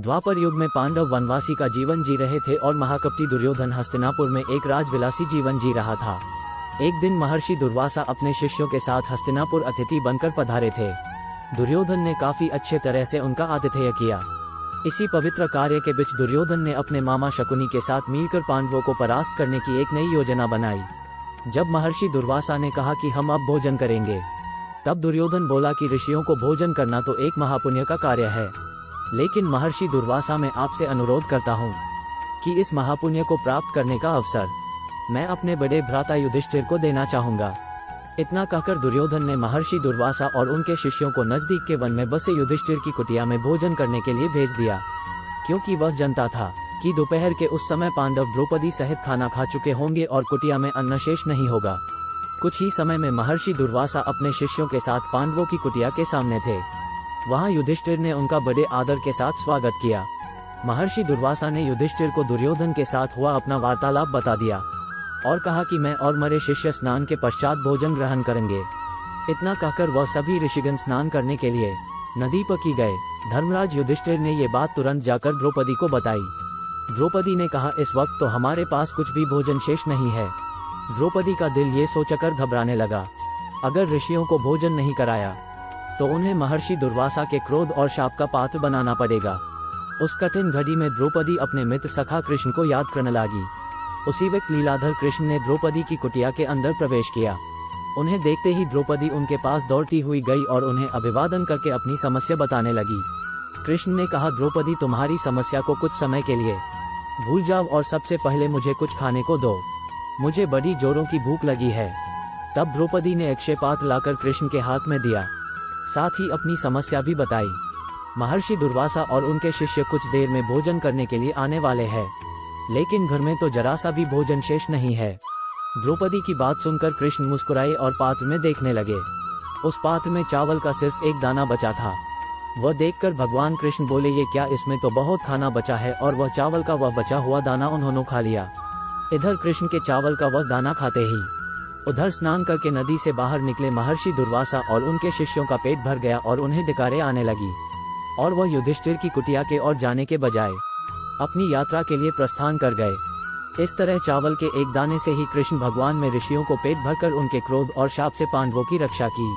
द्वापर युग में पांडव वनवासी का जीवन जी रहे थे और महाकपटी दुर्योधन हस्तिनापुर में एक राजविलासी जीवन जी रहा था। एक दिन महर्षि दुर्वासा अपने शिष्यों के साथ हस्तिनापुर अतिथि बनकर पधारे थे। दुर्योधन ने काफी अच्छे तरह से उनका आतिथ्य किया। इसी पवित्र कार्य के बीच दुर्योधन ने अपने मामा शकुनी के साथ मिलकर पांडवों को परास्त करने की एक नई योजना बनाई। जब महर्षि दुर्वासा ने कहा कि हम अब भोजन करेंगे, तब दुर्योधन बोला कि ऋषियों को भोजन करना तो एक महापुण्य का कार्य है, लेकिन महर्षि दुर्वासा मैं आपसे अनुरोध करता हूँ कि इस महापुण्य को प्राप्त करने का अवसर मैं अपने बड़े भ्राता युधिष्ठिर को देना चाहूंगा। इतना कहकर दुर्योधन ने महर्षि दुर्वासा और उनके शिष्यों को नजदीक के वन में बसे युधिष्ठिर की कुटिया में भोजन करने के लिए भेज दिया, क्योंकि वह जानता था कि दोपहर के उस समय पांडव द्रौपदी सहित खाना खा चुके होंगे और कुटिया में अन्न शेष नहीं होगा। कुछ ही समय में महर्षि दुर्वासा अपने शिष्यों के साथ पांडवों की कुटिया के सामने थे। वहां युधिष्ठिर ने उनका बड़े आदर के साथ स्वागत किया। महर्षि दुर्वासा ने युधिष्ठिर को दुर्योधन के साथ हुआ अपना वार्तालाप बता दिया और कहा कि मैं और मेरे शिष्य स्नान के पश्चात भोजन ग्रहण करेंगे। इतना कहकर वह सभी ऋषिगण स्नान करने के लिए नदी पर की गए। धर्मराज युधिष्ठिर ने ये बात तुरंत जाकर द्रौपदी को बताई। द्रौपदी ने कहा, इस वक्त तो हमारे पास कुछ भी भोजन शेष नहीं है। द्रौपदी का दिल ये सोचकर घबराने लगा, अगर ऋषियों को भोजन नहीं कराया तो उन्हें महर्षि दुर्वासा के क्रोध और शाप का पात्र बनाना पड़ेगा। उस कठिन घड़ी में द्रौपदी अपने मित्र सखा कृष्ण को याद करने लगी। उसी वक्त लीलाधर कृष्ण ने द्रौपदी की कुटिया के अंदर प्रवेश किया। उन्हें देखते ही द्रौपदी उनके पास दौड़ती हुई गई और उन्हें अभिवादन करके अपनी समस्या बताने लगी। कृष्ण ने कहा, द्रौपदी तुम्हारी समस्या को कुछ समय के लिए भूल जाओ और सबसे पहले मुझे कुछ खाने को दो, मुझे बड़ी जोरों की भूख लगी है। तब द्रौपदी ने अक्षय पात्र लाकर कृष्ण के हाथ में दिया, साथ ही अपनी समस्या भी बताई। महर्षि दुर्वासा और उनके शिष्य कुछ देर में भोजन करने के लिए आने वाले हैं, लेकिन घर में तो जरा सा भी भोजन शेष नहीं है। द्रौपदी की बात सुनकर कृष्ण मुस्कुराए और पात्र में देखने लगे। उस पात्र में चावल का सिर्फ एक दाना बचा था। वह देखकर भगवान कृष्ण बोले, ये क्या, इसमें तो बहुत खाना बचा है। और वह चावल का वह बचा हुआ दाना उन्होंने खा लिया। इधर कृष्ण के चावल का वह दाना खाते ही उधर स्नान करके नदी से बाहर निकले महर्षि दुर्वासा और उनके शिष्यों का पेट भर गया और उन्हें डकारें आने लगी और वह युधिष्ठिर की कुटिया के ओर जाने के बजाय अपनी यात्रा के लिए प्रस्थान कर गए। इस तरह चावल के एक दाने से ही कृष्ण भगवान में ऋषियों को पेट भरकर उनके क्रोध और शाप से पांडवों की रक्षा की।